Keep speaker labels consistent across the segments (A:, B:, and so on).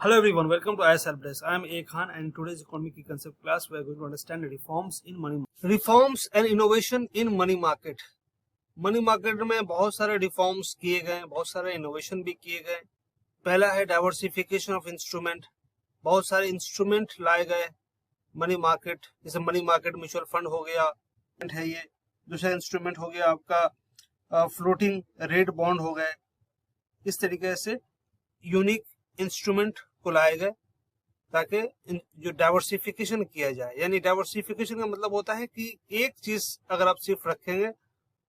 A: Hello everyone, welcome to IS Help Desk. I am A Khan and in today's economic key concept class we are going to understand reforms in money market. Reforms and innovation in money market. Money market में बहुत सारे reforms किए गए, बहुत सारे innovation भी किए गए। पहला है डाइवर्सिफिकेशन ऑफ इंस्ट्रूमेंट। बहुत सारे इंस्ट्रूमेंट लाए गए मनी मार्केट, जैसे मनी मार्केट म्यूचुअल फंड हो गया है ये। दूसरा इंस्ट्रूमेंट हो गया आपका फ्लोटिंग रेट बॉन्ड हो गए। इस तरीके से यूनिक इंस्ट्रूमेंट को लाए गए ताकि जो डाइवर्सिफिकेशन किया जाए। यानी डाइवर्सिफिकेशन का मतलब होता है कि एक चीज अगर आप सिर्फ रखेंगे,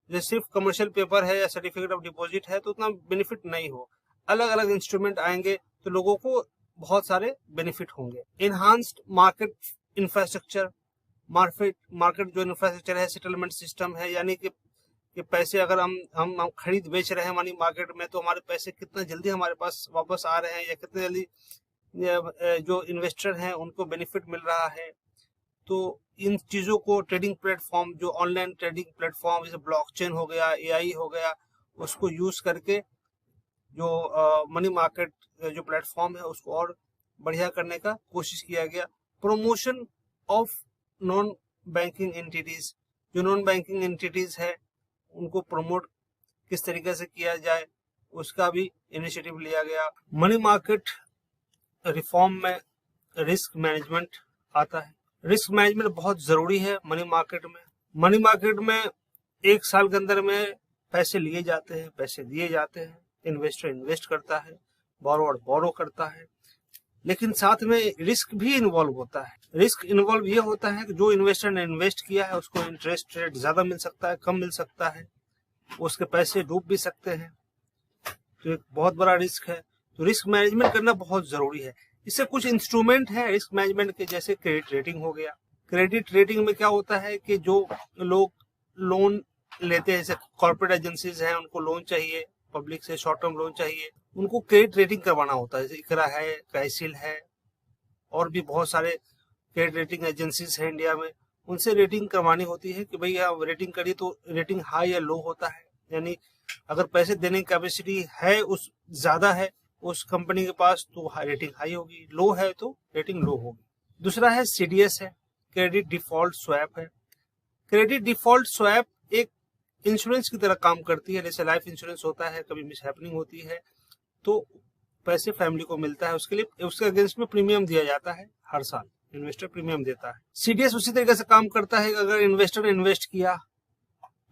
A: जो सिर्फ कमर्शियल पेपर है या सर्टिफिकेट ऑफ डिपॉजिट है, तो उतना बेनिफिट नहीं हो। अलग अलग इंस्ट्रूमेंट आएंगे तो लोगों को बहुत सारे बेनिफिट होंगे। इनहांस्ड मार्केट इंफ्रास्ट्रक्चर, मार्केट जो इंफ्रास्ट्रक्चर है, सेटलमेंट सिस्टम है, यानी कि पैसे अगर हम खरीद बेच रहे हैं मनी मार्केट में, तो हमारे पैसे कितना जल्दी हमारे पास वापस आ रहे हैं या कितने जल्दी जो इन्वेस्टर हैं उनको बेनिफिट मिल रहा है। तो इन चीजों को ट्रेडिंग प्लेटफॉर्म, जो ऑनलाइन ट्रेडिंग प्लेटफॉर्म जैसे ब्लॉकचेन हो गया, एआई हो गया, उसको यूज करके जो मनी मार्केट जो प्लेटफॉर्म है उसको और बढ़िया करने का कोशिश किया गया। Promotion of non banking entities, जो नॉन बैंकिंग एंटिटीज है उनको प्रमोट किस तरीके से किया जाए उसका भी इनिशिएटिव लिया गया। मनी मार्केट रिफॉर्म में रिस्क मैनेजमेंट आता है। रिस्क मैनेजमेंट बहुत जरूरी है मनी मार्केट में। मनी मार्केट में एक साल के अंदर में पैसे लिए जाते हैं, पैसे दिए जाते हैं, इन्वेस्टर इन्वेस्ट करता है, बोरोवर बोरो करता है, लेकिन साथ में रिस्क भी इन्वॉल्व होता है। रिस्क इन्वॉल्व ये होता है कि जो इन्वेस्टर ने इन्वेस्ट किया है उसको इंटरेस्ट रेट ज्यादा मिल सकता है, कम मिल सकता है, उसके पैसे डूब भी सकते हैं, तो एक बहुत बड़ा रिस्क है। तो रिस्क मैनेजमेंट करना बहुत जरूरी है। इससे कुछ इंस्ट्रूमेंट है रिस्क मैनेजमेंट के, जैसे क्रेडिट रेटिंग हो गया। क्रेडिट रेटिंग में क्या होता है कि जो लोग लोन लेते हैं, जैसे कॉर्पोरेट एजेंसीज हैं, उनको लोन चाहिए, पब्लिक से शॉर्ट टर्म लोन चाहिए, उनको क्रेडिट रेटिंग करवाना होता है। जैसे इकरा है, क्राइसिल है, और भी बहुत सारे क्रेडिट रेटिंग एजेंसीज है इंडिया में। उनसे रेटिंग करवानी होती है कि भाई आप रेटिंग करिए, तो रेटिंग हाई या लो होता है। यानी अगर पैसे देने की कैपेसिटी है, उस ज्यादा है उस कंपनी के पास, तो रेटिंग हाई होगी, लो है तो रेटिंग लो होगी। दूसरा है सीडीएस है, क्रेडिट डिफॉल्ट स्वैप है। क्रेडिट डिफॉल्ट स्वैप एक इंश्योरेंस की तरह काम करती है। जैसे लाइफ इंश्योरेंस होता है, कभी मिस हैपनिंग होती है तो पैसे फैमिली को मिलता है, उसके लिए उसके अगेंस्ट में प्रीमियम दिया जाता है, हर साल इन्वेस्टर प्रीमियम देता है। सीडीएस उसी तरीके से काम करता है कि अगर इन्वेस्टर ने इन्वेस्ट किया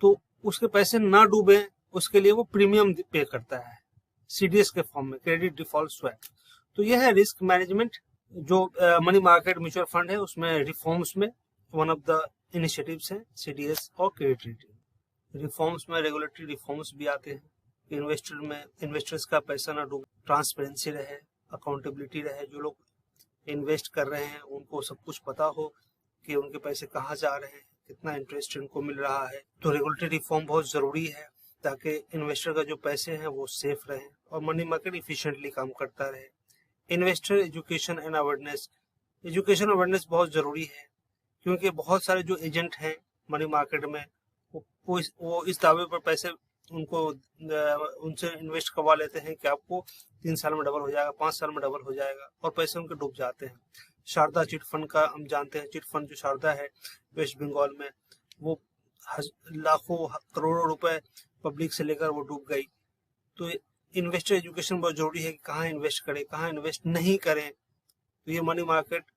A: तो उसके पैसे ना डूबे, उसके लिए वो प्रीमियम पे करता है सीडीएस के फॉर्म में, क्रेडिट डिफॉल्ट स्वैप। तो यह है रिस्क मैनेजमेंट जो मनी मार्केट म्यूचुअल फंड है उसमें रिफॉर्म्स में वन ऑफ द इनिशिएटिव्स है सीडीएस और क्रेडिट रेटिंग। रिफॉर्म्स में रेगुलेटरी रिफॉर्म्स भी आते हैं कि इन्वेस्टर्स का पैसा ना डूबे, ट्रांसपेरेंसी रहे, अकाउंटेबिलिटी रहे, जो लोग इन्वेस्ट कर रहे हैं उनको सब कुछ पता हो कि उनके पैसे कहाँ जा रहे हैं, कितना इंटरेस्ट इनको मिल रहा है। तो रेगुलेटरी रिफॉर्म बहुत जरूरी है ताकि इन्वेस्टर का जो पैसे हैं वो सेफ रहे और मनी मार्केट इफिशिएंटली काम करता रहे। Investor education and awareness, education awareness बहुत जरूरी है, क्योंकि बहुत सारे जो एजेंट हैं मनी मार्केट में वो इस दावे पर पैसे उनसे इन्वेस्ट करवा लेते हैं कि आपको 3 साल में डबल हो जाएगा, 5 साल में डबल हो जाएगा, और पैसे उनके डूब जाते हैं। शारदा चिट फंड का हम जानते हैं, चिट फंड जो शारदा है वेस्ट बंगाल में, वो लाखों करोड़ों रुपए पब्लिक से लेकर वो डूब गई। तो इन्वेस्टर एजुकेशन बहुत जरूरी है कि कहाँ इन्वेस्ट करें, कहाँ इन्वेस्ट नहीं करें। तो ये मनी मार्केट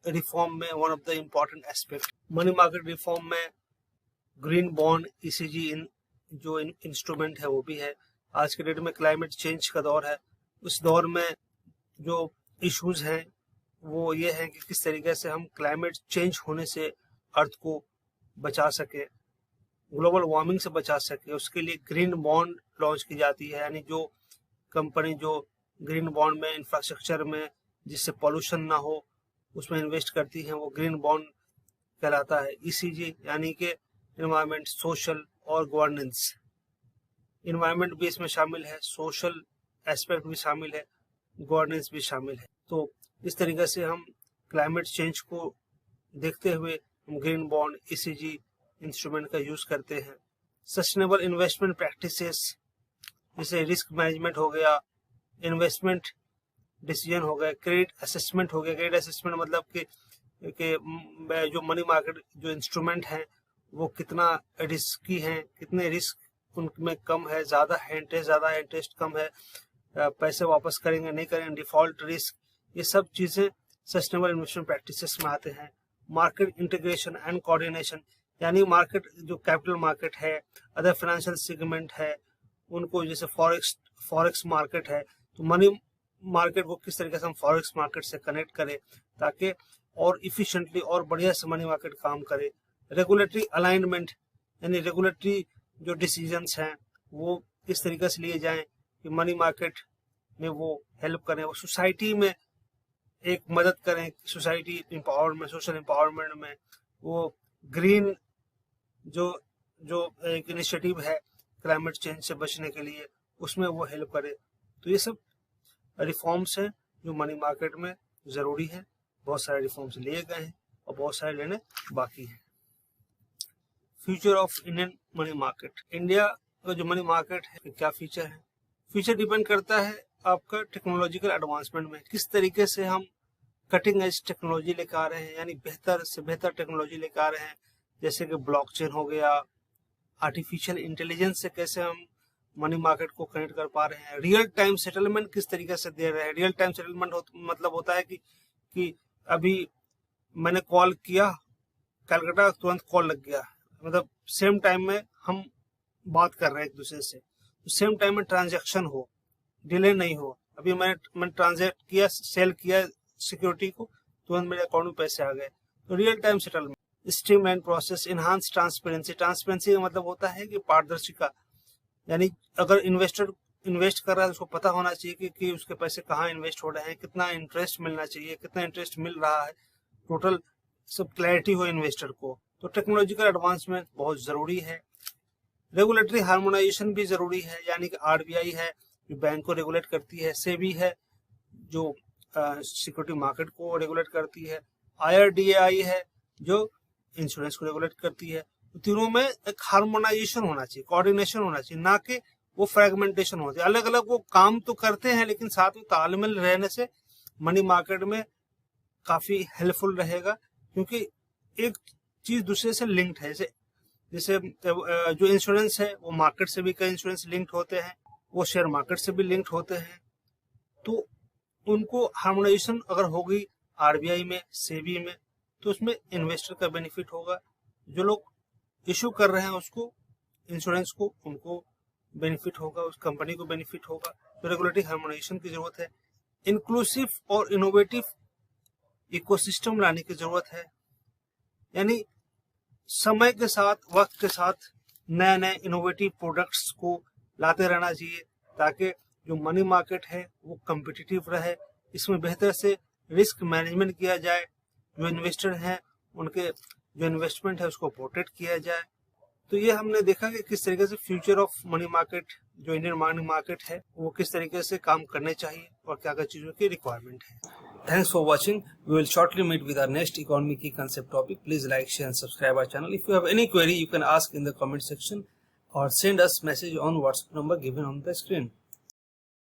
A: रिफॉर्म में one of the important aspect. Money market reform में ग्रीन बॉन्ड, ईसीजी जो इंस्ट्रूमेंट है वो भी है। आज के डेट में क्लाइमेट चेंज का दौर है, उस दौर में जो इश्यूज हैं वो ये है कि किस तरीके से हम क्लाइमेट चेंज होने से अर्थ को बचा सके, ग्लोबल वार्मिंग से बचा सके। उसके लिए ग्रीन बॉन्ड लॉन्च की जाती है, यानी जो कंपनी जो ग्रीन बॉन्ड में इंफ्रास्ट्रक्चर में जिससे पॉल्यूशन ना हो उसमें इन्वेस्ट करती है वो ग्रीन बॉन्ड कहलाता है। ईसीजी यानी कि एनवायरमेंट, सोशल और गवर्नेंस। एनवायरमेंट भी इसमें शामिल है, सोशल एस्पेक्ट भी शामिल है, गवर्नेंस भी शामिल है। तो इस तरीके से हम क्लाइमेट चेंज को देखते हुए हम ग्रीन बॉन्ड, ईसीजी इंस्ट्रूमेंट का यूज करते हैं। सस्टेनेबल इन्वेस्टमेंट प्रैक्टिसेस, जैसे रिस्क मैनेजमेंट हो गया, इन्वेस्टमेंट डिसीजन हो गए, क्रेडिट असेसमेंट हो गया। क्रेडिट असेसमेंट मतलब कि जो मनी मार्केट जो इंस्ट्रूमेंट हैं वो कितना रिस्की हैं, कितने रिस्क उनमें कम है, ज़्यादा है इंटरेस्ट, ज़्यादा है इंटरेस्ट, कम है, पैसे वापस करेंगे नहीं करेंगे, डिफॉल्ट रिस्क, ये सब चीज़ें सस्टेनेबल इन्वेस्टमेंट प्रैक्टिसेस में आते हैं। मार्केट इंटीग्रेशन एंड कोऑर्डिनेशन, यानी मार्केट जो कैपिटल मार्केट है, अदर फाइनेंशियल सेगमेंट है, उनको जैसे फॉरेक्स मार्केट है, तो मनी मार्केट को किस तरीके से हम फॉरेक्स मार्केट से कनेक्ट करें ताकि और इफिशिएंटली और बढ़िया से मनी मार्केट काम करे। रेगुलेटरी अलाइनमेंट, यानी रेगुलेटरी जो डिसीजंस हैं वो किस तरीके से लिए जाएं कि मनी मार्केट में वो हेल्प करें, वो सोसाइटी में एक मदद करें, सोसाइटी एम्पावरमेंट, सोशल एम्पावरमेंट में, वो ग्रीन जो जो एक इनिशिएटिव है क्लाइमेट चेंज से बचने के लिए, उसमें वो हेल्प करे। तो ये सब रिफॉर्म्स हैं जो मनी मार्केट में ज़रूरी है। बहुत सारे रिफॉर्म्स लिए गए हैं और बहुत सारे लेने बाकी हैं। Future of Indian money market, India का जो मनी मार्केट है क्या फ्यूचर है? फ्यूचर डिपेंड करता है आपका टेक्नोलॉजिकल एडवांसमेंट में, किस तरीके से हम कटिंग एज टेक्नोलॉजी लेकर आ रहे हैं, यानी बेहतर से बेहतर टेक्नोलॉजी लेकर आ रहे हैं, जैसे कि ब्लॉकचेन हो गया, आर्टिफिशियल इंटेलिजेंस से कैसे हम मनी मार्केट को कनेक्ट कर पा रहे हैं, रियल टाइम सेटलमेंट किस तरीके से दे रहे हैं। रियल टाइम सेटलमेंट मतलब होता है कि अभी मैंने कॉल किया कलकत्ता, तुरंत कॉल लग गया, मतलब सेम टाइम में हम बात कर रहे हैं एक दूसरे से, तो सेम टाइम में ट्रांजैक्शन हो, डिले नहीं हो। अभी मैंने ट्रांजैक्ट किया, सेल किया सिक्योरिटी को, तुरंत मेरे अकाउंट में पैसे आ गए, तो real time settlement. Streamline process, enhance transparency, transparency का मतलब होता है कि पारदर्शिता, यानी अगर इन्वेस्टर इन्वेस्ट कर रहा है उसको पता होना चाहिए कि उसके पैसे कहाँ इन्वेस्ट हो रहे हैं, कितना इंटरेस्ट मिलना चाहिए, कितना इंटरेस्ट मिल रहा है, टोटल सब क्लैरिटी हो इन्वेस्टर को। तो टेक्नोलॉजिकल एडवांसमेंट बहुत ज़रूरी है। रेगुलेटरी हार्मोनाइजेशन भी ज़रूरी है, यानी कि आरबीआई है जो बैंक को रेगुलेट करती है, सेबी है जो सिक्योरिटी मार्केट को रेगुलेट करती है, IRDAI है जो इंश्योरेंस को रेगुलेट करती है। तो तीनों में एक हार्मोनाइजेशन होना चाहिए, कोऑर्डिनेशन होना चाहिए, ना कि वो फ्रेगमेंटेशन होती है। अलग अलग वो काम तो करते हैं लेकिन साथ में तालमेल रहने से मनी मार्केट में काफी हेल्पफुल रहेगा, क्योंकि एक चीज दूसरे से लिंक्ड है। जैसे जो इंश्योरेंस है वो मार्केट से भी कई इंश्योरेंस लिंक्ड होते हैं, वो शेयर मार्केट से भी लिंक्ड होते हैं। तो उनको हार्मोनाइजेशन अगर होगी आरबीआई में, सेबी में, तो उसमें इन्वेस्टर का बेनिफिट होगा, जो लोग इशू कर रहे हैं उसको इंश्योरेंस को, उनको बेनिफिट होगा, उस कंपनी को बेनिफिट होगा। तो रेगुलेटरी हार्मोनाइजेशन की जरूरत है। इंक्लूसिव और इनोवेटिव इकोसिस्टम लाने की जरूरत है, यानी समय के साथ, वक्त के साथ नए नए इनोवेटिव प्रोडक्ट्स को लाते रहना चाहिए ताकि जो मनी मार्केट है वो कम्पिटिटिव रहे, इसमें बेहतर से रिस्क मैनेजमेंट किया जाए, जो इन्वेस्टर हैं उनके जो इन्वेस्टमेंट है उसको प्रोटेक्ट किया जाए। तो ये हमने देखा कि किस तरीके से फ्यूचर ऑफ मनी मार्केट, जो इंडियन मनी मार्केट है, वो किस तरीके से काम करने चाहिए और क्या क्या चीज़ों की रिक्वायरमेंट है। Thanks for watching. We will shortly meet with our next economic key concept topic. Please like, share and subscribe our channel. If you have any query, you can ask in the comment section or send us message on WhatsApp number given on the screen.